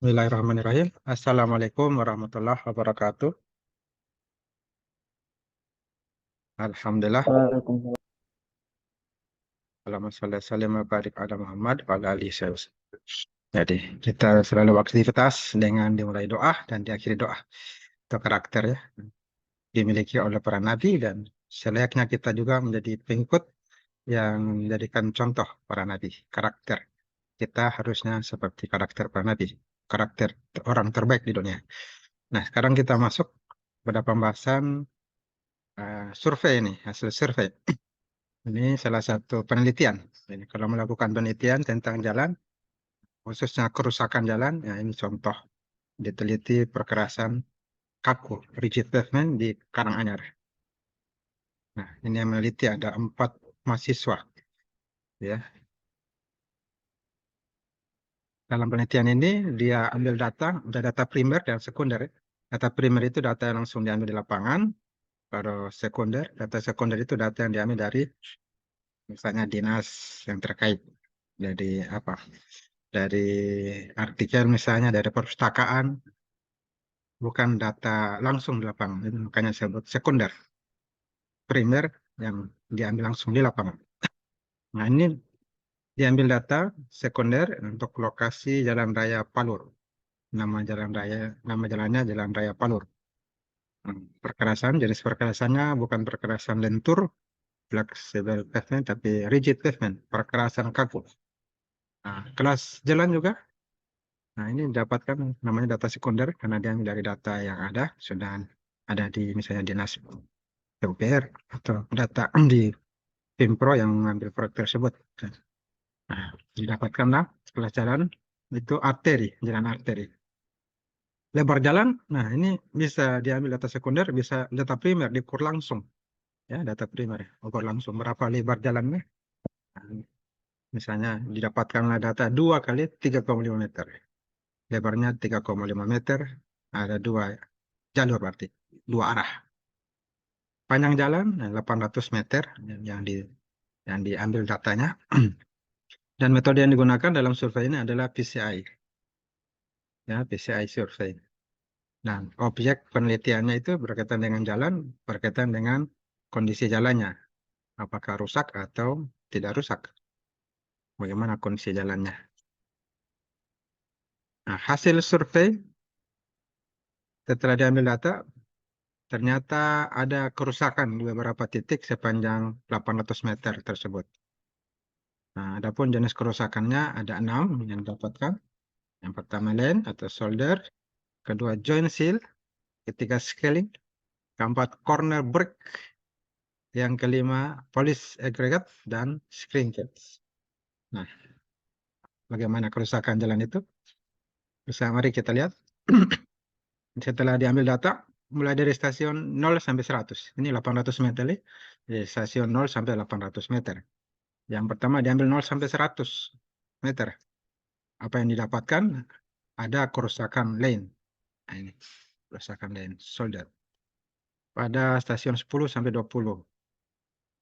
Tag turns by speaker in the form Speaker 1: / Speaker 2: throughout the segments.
Speaker 1: Bismillahirrahmanirrahim. Assalamualaikum warahmatullahi wabarakatuh. Alhamdulillah.
Speaker 2: Waalaikumsalam.
Speaker 1: Allahumma sholli wa sallim wa barik ala Muhammad wa ala alihi wasallam. Jadi, kita selalu beraktivitas dengan dimulai doa dan diakhiri doa. Itu karakter ya, dimiliki oleh para nabi dan selayaknya kita juga menjadi pengikut yang menjadikan contoh para nabi. Karakter kita harusnya seperti karakter para nabi, karakter orang terbaik di dunia. Nah, sekarang kita masuk pada pembahasan survei ini, hasil survei. Ini salah satu penelitian. Jadi, kalau melakukan penelitian tentang jalan, khususnya kerusakan jalan, ya ini contoh diteliti perkerasan kaku, rigid pavement di Karanganyar. Nah, ini yang meneliti ada 4 mahasiswa. Ya. Dalam penelitian ini, dia ambil data, ada data primer dan sekunder. Data primer itu data yang langsung diambil di lapangan. Kalau sekunder, data sekunder itu data yang diambil dari misalnya dinas yang terkait. Jadi apa? Dari artikel misalnya dari perpustakaan, bukan data langsung di lapangan. Itu makanya saya sebut sekunder. Primer yang diambil langsung di lapangan. Nah, ini diambil data sekunder untuk lokasi Jalan Raya Palur. Nama jalannya Jalan Raya Palur. Perkerasan, jenis perkerasannya bukan perkerasan lentur, flexible pavement, tapi rigid pavement, perkerasan kaku. Nah, kelas jalan juga. Nah, ini dapatkan namanya data sekunder karena dia dari data yang ada, sudah ada di misalnya dinas PUPR atau data di Pimpro yang mengambil proyek tersebut. Nah, didapatkanlah kelas jalan itu arteri, jalan arteri. Lebar jalan, nah ini bisa diambil data sekunder, bisa data primer diukur langsung. Ya, data primer, ukur langsung berapa lebar jalannya. Nah, misalnya didapatkanlah data 2 kali 3,5 meter. Lebarnya 3,5 meter, ada 2 jalur berarti, 2 arah. Panjang jalan 800 meter yang diambil datanya. Dan metode yang digunakan dalam survei ini adalah PCI. Ya, PCI survei. Nah, objek penelitiannya itu berkaitan dengan jalan, berkaitan dengan kondisi jalannya. Apakah rusak atau tidak rusak. Bagaimana kondisi jalannya. Nah, hasil survei setelah diambil data, ternyata ada kerusakan di beberapa titik sepanjang 800 meter tersebut. Nah, adapun jenis kerusakannya ada 6 yang didapatkan. Yang pertama lane atau shoulder, kedua joint seal, ketiga scaling, keempat corner break, yang kelima polish aggregate dan screen cage. Nah, bagaimana kerusakan jalan itu? Bisa mari kita lihat. Setelah diambil data, mulai dari stasiun 0 sampai 100. Ini 800 meter, dari stasiun 0 sampai 800 meter. Yang pertama diambil 0 sampai 100 meter. Apa yang didapatkan? Ada kerusakan lane. Nah, ini kerusakan lane, shoulder. Pada stasiun 10 sampai 20.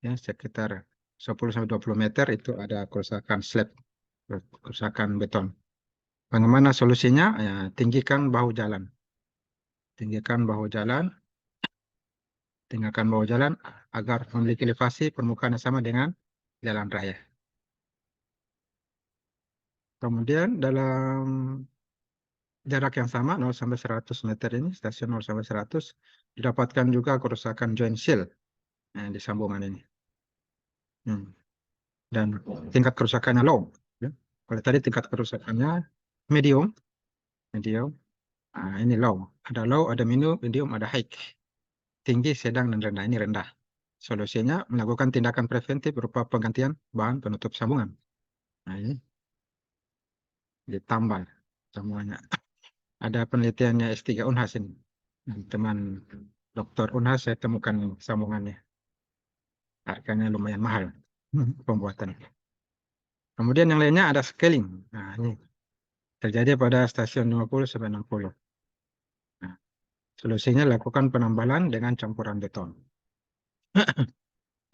Speaker 1: Ya, sekitar 10 sampai 20 meter itu ada kerusakan slab, kerusakan beton. Bagaimana solusinya? Ya, tinggikan bahu jalan. Tinggikan bahu jalan. Tinggikan bahu jalan agar memiliki elevasi permukaan yang sama dengan jalan raya. Kemudian dalam jarak yang sama 0 sampai 100 meter ini, stasiun 0 sampai 100, didapatkan juga kerusakan joint seal di sambungan ini. Dan tingkat kerusakannya low. Ya. Kalau tadi tingkat kerusakannya medium, medium. Nah, ini low. Ada low, ada medium, ada high. Tinggi, sedang, dan rendah. Ini rendah. Solusinya melakukan tindakan preventif berupa penggantian bahan penutup sambungan. Nah, ini ditambal semuanya. Ada penelitiannya S3 Unhas ini. Teman Dr. Unhas saya temukan sambungannya. Harganya lumayan mahal pembuatan. Kemudian yang lainnya ada scaling. Nah, ini terjadi pada stasiun 50 sampai 60. Nah, solusinya lakukan penambalan dengan campuran beton.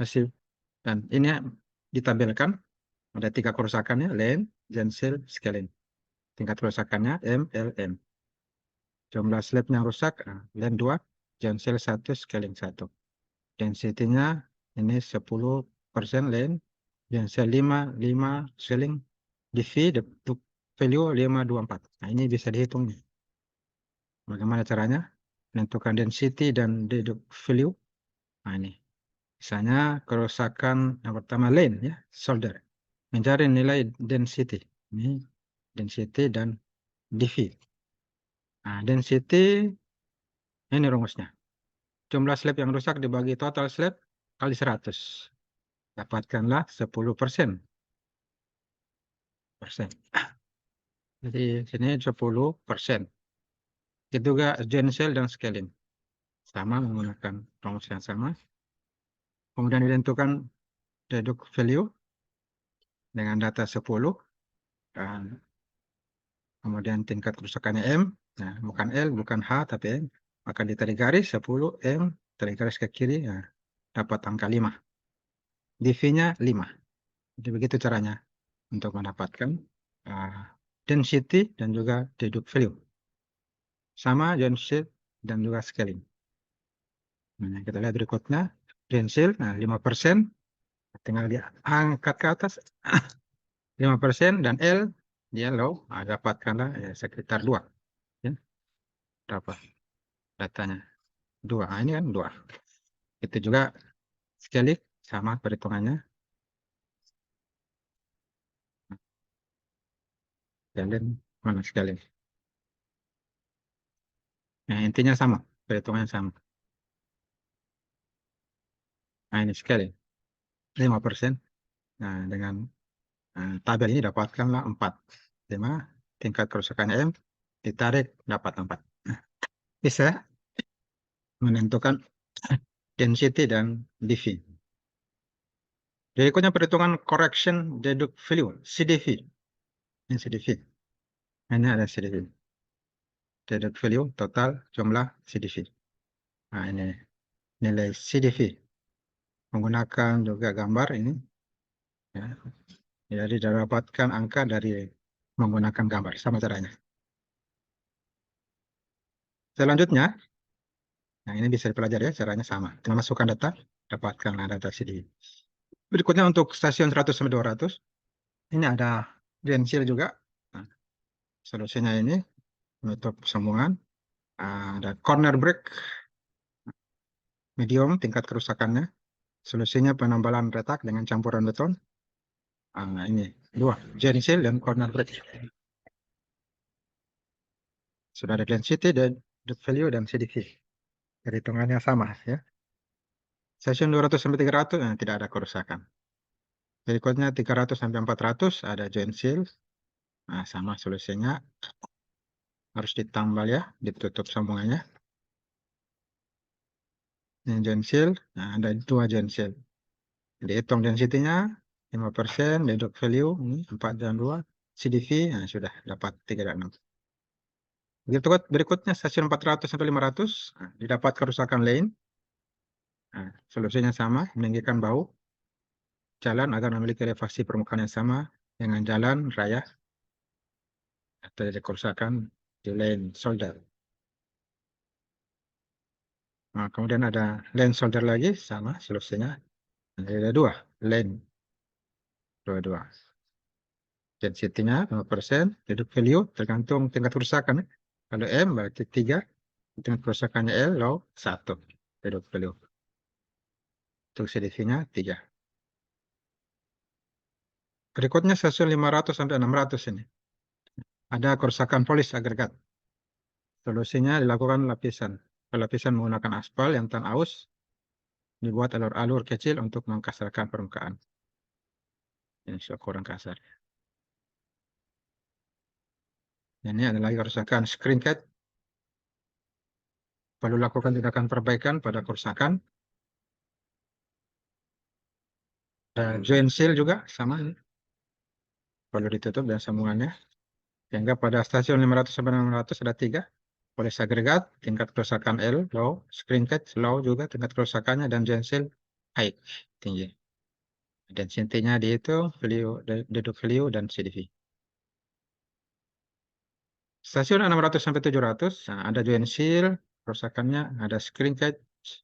Speaker 1: Masih dan ini ditampilkan ada 3 kerusakannya, lane, joint seal, scaling. tingkat kerusakannya MLM. Jumlah slab yang rusak, LAN 2, Gensel 1, scaling 1. Density-nya ini 10% LAN, Gensel 5 scaling, DV, deduct value 524. Nah, ini bisa dihitung nih. Bagaimana caranya? Menentukan density dan deduct value. Nah, ini. Misalnya kerusakan yang pertama LAN, ya, solder. Mencari nilai density. Ini density dan DV. Nah, density ini rumusnya. Jumlah slab yang rusak dibagi total slab kali 100. Dapatkanlah 10%. Jadi sini 10%. Itu juga Gensel dan scaling. Sama menggunakan rumus yang sama. Kemudian ditentukan deduct value dengan data 10. Dan kemudian tingkat kerusakannya M. Nah, bukan L, bukan H, tapi M. Maka ditarik garis 10 M, tarik garis ke kiri, nah, dapat angka 5. DV-nya 5. Jadi begitu caranya untuk mendapatkan density dan juga deduct value. Sama Gensel dan juga scaling. Nah, kita lihat berikutnya. Gensel, nah 5%. Tinggal diangkat ke atas. 5% dan L, dia low. Nah, dapatkanlah ya, sekitar 2. Ya. Berapa datanya? 2. Nah, ini kan 2. Itu juga scaling, sama perhitungannya. Scaling, mana scaling? Nah, intinya sama. Perhitungannya sama. Nah, ini scaling. 5%. Nah, dengan tabel ini dapatkanlah 4. 5. Tingkat kerusakan M. Ditarik, dapat 4. Nah, bisa menentukan density dan DV. Berikutnya perhitungan correction deduct value, CDV. Ini CDV. Ini ada CDV. Deduct value total jumlah CDV. Nah, ini nilai CDV. Menggunakan juga gambar ini. Ya. Jadi dapatkan angka dari menggunakan gambar. Sama caranya. Selanjutnya, nah ini bisa dipelajari ya, caranya sama. Tinggal masukkan data, dapatkan data CDV. Berikutnya untuk stasiun 100-200, ini ada Gensel juga. Nah, solusinya ini menutup sambungan. Ada corner break, medium tingkat kerusakannya. Solusinya penambalan retak dengan campuran beton. Ini 2, Gensel dan corner break. Sudah ada density dan value dan CDV. Perhitungannya sama ya. Stasiun 200-300 tidak ada kerusakan. Berikutnya 300-400 ada Gensel. Nah, sama solusinya. Harus ditambal ya, ditutup sambungannya. Ini Gensel, nah ada 2 Gensel. Dihitung density-nya 5%, deduct value ini 4 dan 2, CDV, nah sudah dapat 3 dan 6. Begitu berikutnya stasiun 400-500, nah, didapat kerusakan lain. Nah, solusinya sama, meninggikan bahu jalan agar memiliki elevasi permukaan yang sama dengan jalan raya atau kerusakan di lane solder. Nah, kemudian ada lane solder lagi, sama solusinya. Ada 2, lane 2. Density-nya 5%, deduct value tergantung tingkat kerusakan. Kalau M berarti 3, tingkat kerusakannya L, low 1, deduct value. Untuk CDV-nya 3. Berikutnya stasiun 500-600 ini. Ada kerusakan polis agregat. Solusinya dilakukan lapisan. Lapisan menggunakan aspal yang tan aus, dibuat alur-alur kecil untuk mengkasarkan permukaan. Ini sudah kurang kasar. Ini ada lagi kerusakan screen cat. Perlu lakukan tindakan perbaikan pada kerusakan. Dan joint seal juga sama. Perlu ditutup dan sambungannya. Sehingga pada stasiun 500-600 ada 3. Polis agregat, tingkat kerusakan L, low. Screen cat, low juga tingkat kerusakannya. Dan joint seal, high, tinggi. Dan intinya di itu, value, deduct value, dan CDV. Stasiun 600 sampai 700, nah, ada joint seal, kerusakannya ada screen catch,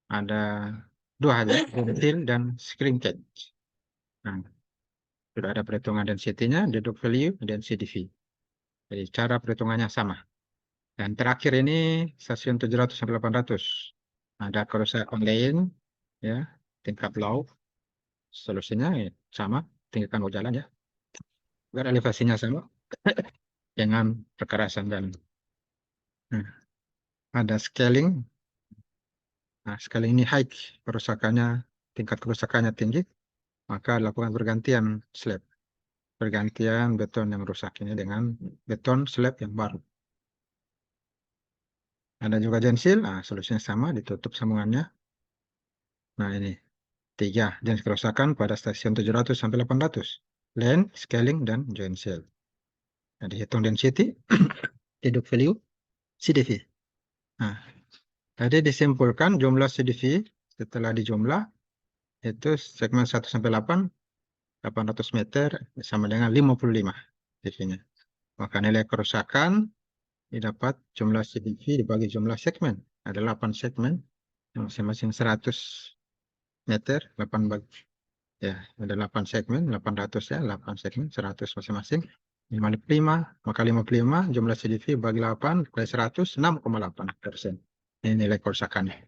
Speaker 1: ada dua aja, joint seal dan screen catch. Nah, sudah ada perhitungan density-nya, deduct value, dan CDV. Jadi cara perhitungannya sama. Dan terakhir ini stasiun 700 sampai 800. Ada kerusakan lain, ya, tingkat low. Solusinya ya, sama, tinggikan jalan ya. Agar elevasinya sama dengan perkerasan jalan. Nah, ada scaling. Nah, scaling ini high, kerusakannya, tingkat kerusakannya tinggi, maka lakukan pergantian slab. Pergantian beton yang rusak ini dengan beton slab yang baru. Ada juga jensil, nah solusinya sama, ditutup sambungannya. Nah ini, 3 jenis kerusakan pada stasiun 700 sampai 800. Land, scaling, dan jensil. Nah, dihitung density, deduct value, CDV. Nah, tadi disimpulkan jumlah CDV setelah dijumlah, itu segmen 1 sampai 8, 800 meter sama dengan 55 CV-nya. Maka nilai kerusakan didapat jumlah CDV dibagi jumlah segmen. Ada 8 segmen, masing-masing 100 meter, 8 bagi. Ya, ada 8 segmen, 800 ya, 8 segmen, 100 masing-masing. 55, maka 55 jumlah CDV bagi 8, kali 100, 6,8%. Ini nilai kerusakannya.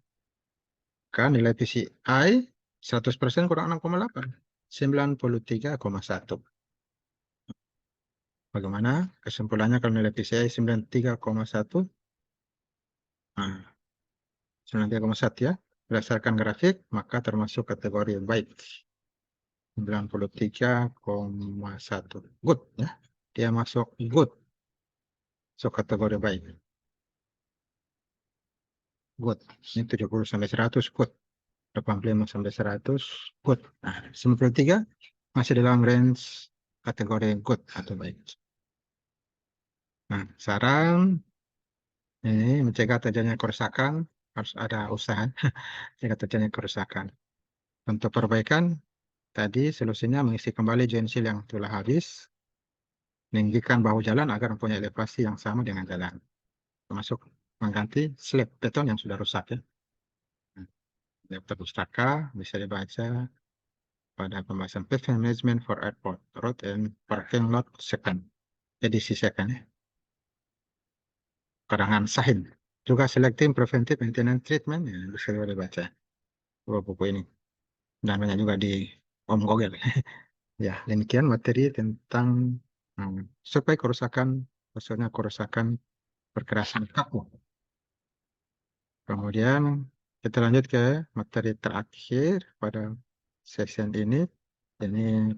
Speaker 1: Kan nilai PCI 100% kurang 6,8. 93,1. Bagaimana kesimpulannya kalau nilai PCI 93,1? Nah, 93,1 ya. Berdasarkan grafik, maka termasuk kategori baik. 93,1. Good ya. Dia masuk good. So kategori baik. Good. Ini 70 sampai 100 good. 85 sampai 100 good. Nah, 93 masih dalam range kategori good atau baik. Nah, saran ini mencegah terjadinya kerusakan harus ada usaha mencegah terjadinya kerusakan. Untuk perbaikan tadi solusinya mengisi kembali joint seal yang telah habis, meninggikan bahu jalan agar mempunyai elevasi yang sama dengan jalan, termasuk mengganti slab beton yang sudah rusak ya. Daftar pustaka bisa dibaca pada pembahasan pavement management for airport road and parking lot second edisi second ya. Karangan Sahin. Juga selecting preventive maintenance treatment ya, bisa dibaca dua buku ini. Dan banyak juga di Om Google. Ya, demikian materi tentang supaya kerusakan, maksudnya kerusakan perkerasan kaku. Kemudian kita lanjut ke materi terakhir pada session ini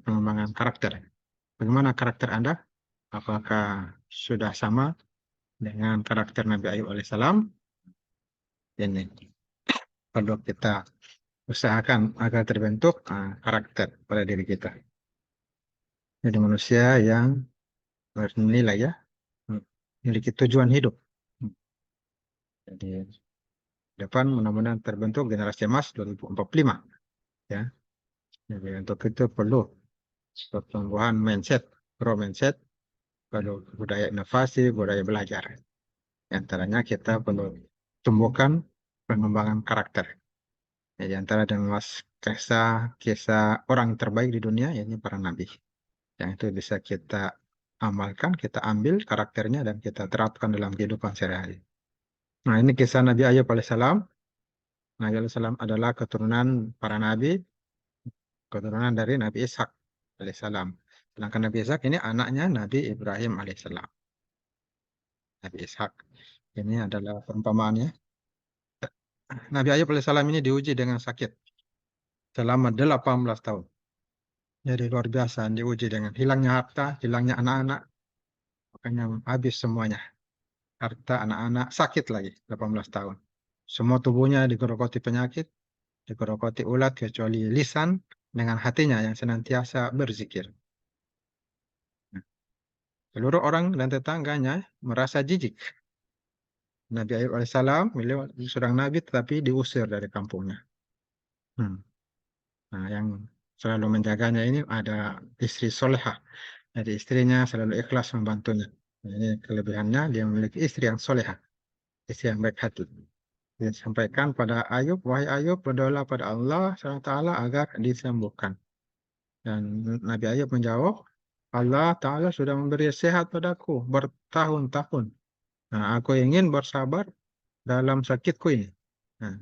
Speaker 1: pengembangan karakter. Bagaimana karakter Anda? Apakah sudah sama dengan karakter Nabi Ayub alaihissalam? Ini perlu kita usahakan agar terbentuk karakter pada diri kita. Jadi manusia yang bernilai ya, memiliki tujuan hidup. Jadi depan mudah-mudahan terbentuk generasi emas 2045 ya. Jadi untuk itu perlu pertumbuhan mindset, grow mindset, perlu budaya inovasi, budaya belajar. Di antaranya kita perlu tumbuhkan pengembangan karakter. Ya, di antara dan mas kisah orang terbaik di dunia yakni para nabi. Yang itu bisa kita amalkan, kita ambil karakternya dan kita terapkan dalam kehidupan sehari-hari. Nah, ini kisah Nabi Ayub alaihissalam. Nabi alaihissalam adalah keturunan para nabi, keturunan dari Nabi Ishak alaihissalam. Sedangkan Nabi Ishak ini anaknya Nabi Ibrahim alaihissalam. Nabi Ishak ini adalah perumpamaannya. Nabi Ayub alaihissalam ini diuji dengan sakit selama 18 tahun. Jadi luar biasa diuji dengan hilangnya harta, hilangnya anak-anak, makanya habis semuanya. Harta, anak-anak, sakit lagi 18 tahun. Semua tubuhnya digerogoti penyakit, digerogoti ulat kecuali lisan dengan hatinya yang senantiasa berzikir. Seluruh orang dan tetangganya merasa jijik. Nabi Ayub alaihissalam, beliau seorang nabi tetapi diusir dari kampungnya. Nah, yang selalu menjaganya ini ada istri solehah. Jadi istrinya selalu ikhlas membantunya. Ini kelebihannya, dia memiliki istri yang solehah, istri yang baik hati. Dia sampaikan pada Ayub, wahai Ayub, berdoalah pada Allah SWT agar disembuhkan. Dan Nabi Ayub menjawab, Allah Ta'ala sudah memberi sehat padaku bertahun-tahun. Nah, aku ingin bersabar dalam sakitku ini. Nah,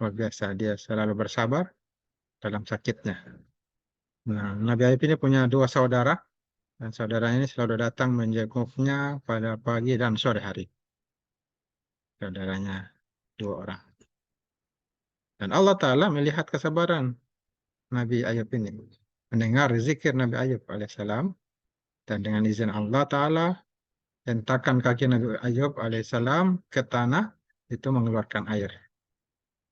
Speaker 1: luar biasa, dia selalu bersabar dalam sakitnya. Nah, Nabi Ayub ini punya dua saudara, dan saudara ini selalu datang menjenguknya pada pagi dan sore hari. Saudaranya dua orang. Dan Allah Ta'ala melihat kesabaran Nabi Ayub ini. Mendengar zikir Nabi Ayub alaihissalam. Dan dengan izin Allah Ta'ala, hentakan kaki Nabi Ayub alaihissalam ke tanah, itu mengeluarkan air.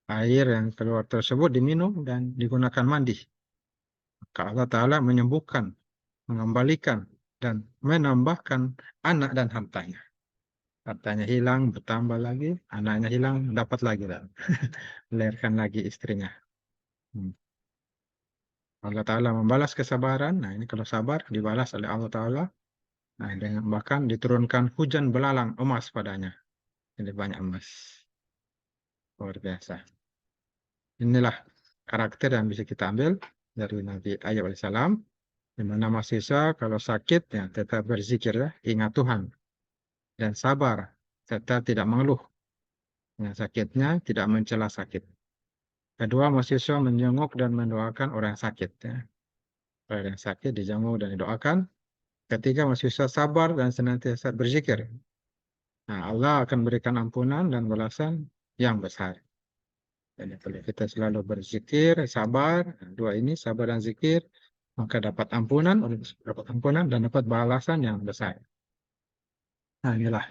Speaker 1: Air yang keluar tersebut diminum dan digunakan mandi. Maka Allah Ta'ala menyembuhkan, mengembalikan, dan menambahkan anak dan hartanya. Hartanya hilang, bertambah lagi, anaknya hilang, dapat lagi. Melahirkan lagi istrinya. Allah Ta'ala membalas kesabaran. Nah, ini kalau sabar dibalas oleh Allah Ta'ala. Nah, dengan bahkan diturunkan hujan belalang emas padanya. Ini banyak emas. Luar biasa. Inilah karakter yang bisa kita ambil dari Nabi Ayub alaihissalam. Di mana mahasiswa kalau sakit ya tetap berzikir ya, ingat Tuhan. Dan sabar, tetap tidak mengeluh. Yang sakitnya tidak mencela sakit. Kedua, mahasiswa menjenguk dan mendoakan orang yang sakit. Ya. Orang yang sakit dijenguk dan didoakan. Ketiga, mahasiswa sabar dan senantiasa berzikir. Nah, Allah akan berikan ampunan dan balasan yang besar. Jadi kalau kita selalu berzikir, sabar, nah, dua ini sabar dan zikir, maka dapat ampunan dan dapat balasan yang besar. Nah, inilah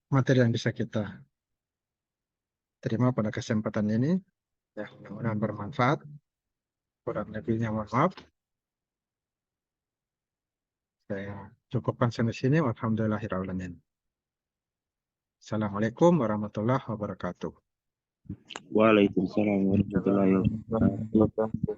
Speaker 1: materi yang bisa kita terima pada kesempatan ini. Ya, mudah-mudahan bermanfaat. Kurang lebihnya mohon maaf. Saya cukupkan sampai sini. Alhamdulillahirrahmanirrahim. Assalamualaikum warahmatullahi wabarakatuh.
Speaker 2: Waalaikumsalam warahmatullahi wabarakatuh.